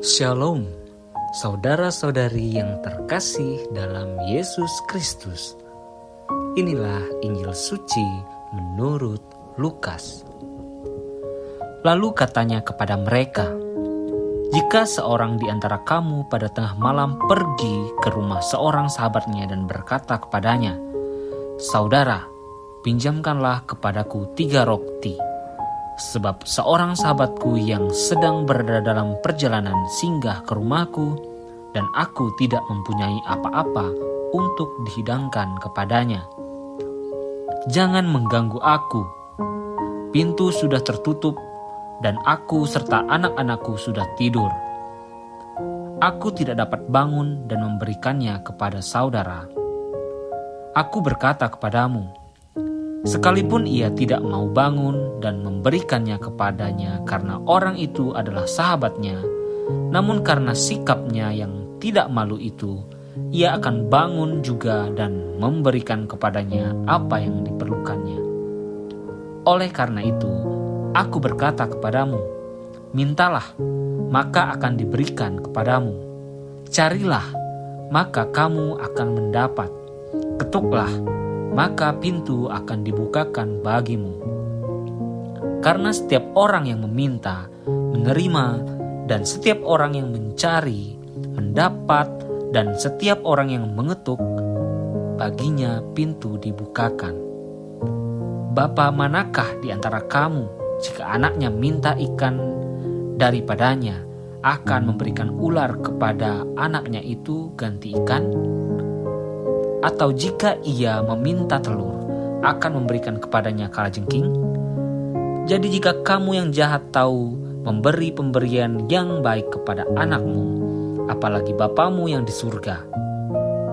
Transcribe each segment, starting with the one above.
Shalom, saudara-saudari yang terkasih dalam Yesus Kristus. Inilah Injil suci menurut Lukas. Lalu katanya kepada mereka, "Jika seorang di antara kamu pada tengah malam pergi ke rumah seorang sahabatnya dan berkata kepadanya, 'Saudara, pinjamkanlah kepadaku 3 roti, sebab seorang sahabatku yang sedang berada dalam perjalanan singgah ke rumahku dan aku tidak mempunyai apa-apa untuk dihidangkan kepadanya. Jangan mengganggu aku. Pintu sudah tertutup dan aku serta anak-anakku sudah tidur. Aku tidak dapat bangun dan memberikannya kepada saudara. Aku berkata kepadamu, sekalipun ia tidak mau bangun dan memberikannya kepadanya karena orang itu adalah sahabatnya, namun karena sikapnya yang tidak malu itu, ia akan bangun juga dan memberikan kepadanya apa yang diperlukannya. Oleh karena itu, aku berkata kepadamu, mintalah, maka akan diberikan kepadamu. Carilah, maka kamu akan mendapat. Ketuklah, maka pintu akan dibukakan bagimu. Karena setiap orang yang meminta, menerima, dan setiap orang yang mencari, mendapat, dan setiap orang yang mengetuk, baginya pintu dibukakan. Bapa manakah di antara kamu, jika anaknya minta ikan daripadanya, akan memberikan ular kepada anaknya itu ganti ikan? Atau jika ia meminta telur, akan memberikan kepadanya kalajengking? Jadi jika kamu yang jahat tahu memberi pemberian yang baik kepada anakmu, apalagi Bapamu yang di surga,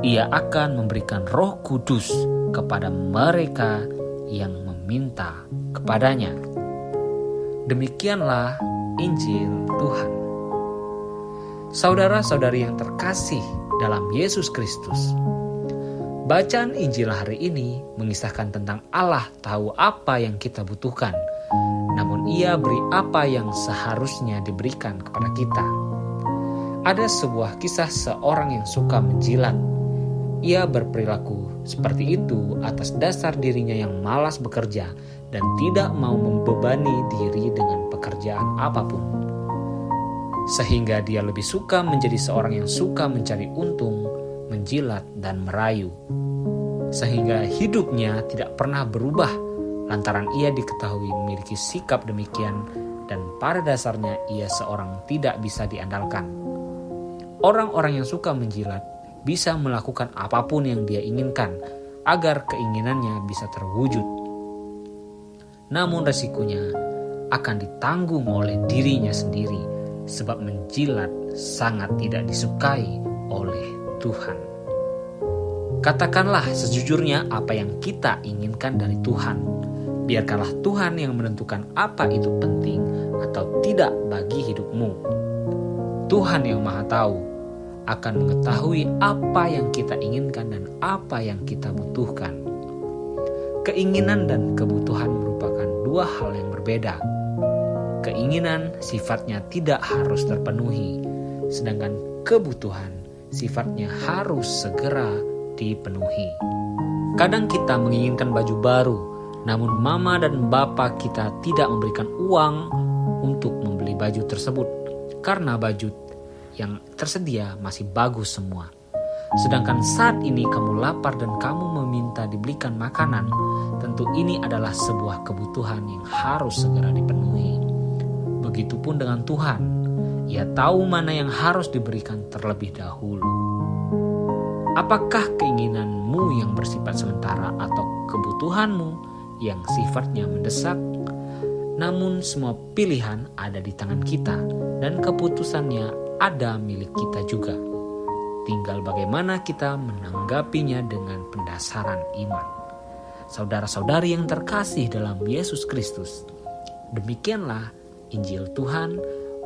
ia akan memberikan Roh Kudus kepada mereka yang meminta kepadanya." Demikianlah Injil Tuhan. Saudara-saudari yang terkasih dalam Yesus Kristus, bacaan Injil hari ini mengisahkan tentang Allah tahu apa yang kita butuhkan, namun Ia beri apa yang seharusnya diberikan kepada kita. Ada sebuah kisah seorang yang suka menjilat. Ia berperilaku seperti itu atas dasar dirinya yang malas bekerja dan tidak mau membebani diri dengan pekerjaan apapun. Sehingga dia lebih suka menjadi seorang yang suka mencari untung, menjilat dan merayu, sehingga hidupnya tidak pernah berubah lantaran ia diketahui memiliki sikap demikian dan pada dasarnya ia seorang tidak bisa diandalkan. Orang-orang yang suka menjilat bisa melakukan apapun yang dia inginkan agar keinginannya bisa terwujud. Namun resikonya akan ditanggung oleh dirinya sendiri sebab menjilat sangat tidak disukai oleh Tuhan. Katakanlah sejujurnya apa yang kita inginkan dari Tuhan. Biarkanlah Tuhan yang menentukan apa itu penting atau tidak bagi hidupmu. Tuhan yang Maha Tahu akan mengetahui apa yang kita inginkan dan apa yang kita butuhkan. Keinginan dan kebutuhan merupakan dua hal yang berbeda. Keinginan sifatnya tidak harus terpenuhi, sedangkan kebutuhan sifatnya harus segera dipenuhi. Kadang kita menginginkan baju baru, namun mama dan bapa kita tidak memberikan uang untuk membeli baju tersebut karena baju yang tersedia masih bagus semua. Sedangkan saat ini kamu lapar dan kamu meminta dibelikan makanan, tentu ini adalah sebuah kebutuhan yang harus segera dipenuhi. Begitupun dengan Tuhan, Ia tahu mana yang harus diberikan terlebih dahulu. Apakah keinginanmu yang bersifat sementara atau kebutuhanmu yang sifatnya mendesak? Namun semua pilihan ada di tangan kita dan keputusannya ada milik kita juga. Tinggal bagaimana kita menanggapinya dengan pendasaran iman. Saudara-saudari yang terkasih dalam Yesus Kristus, demikianlah Injil Tuhan.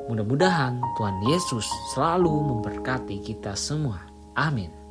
Mudah-mudahan Tuhan Yesus selalu memberkati kita semua. Amin.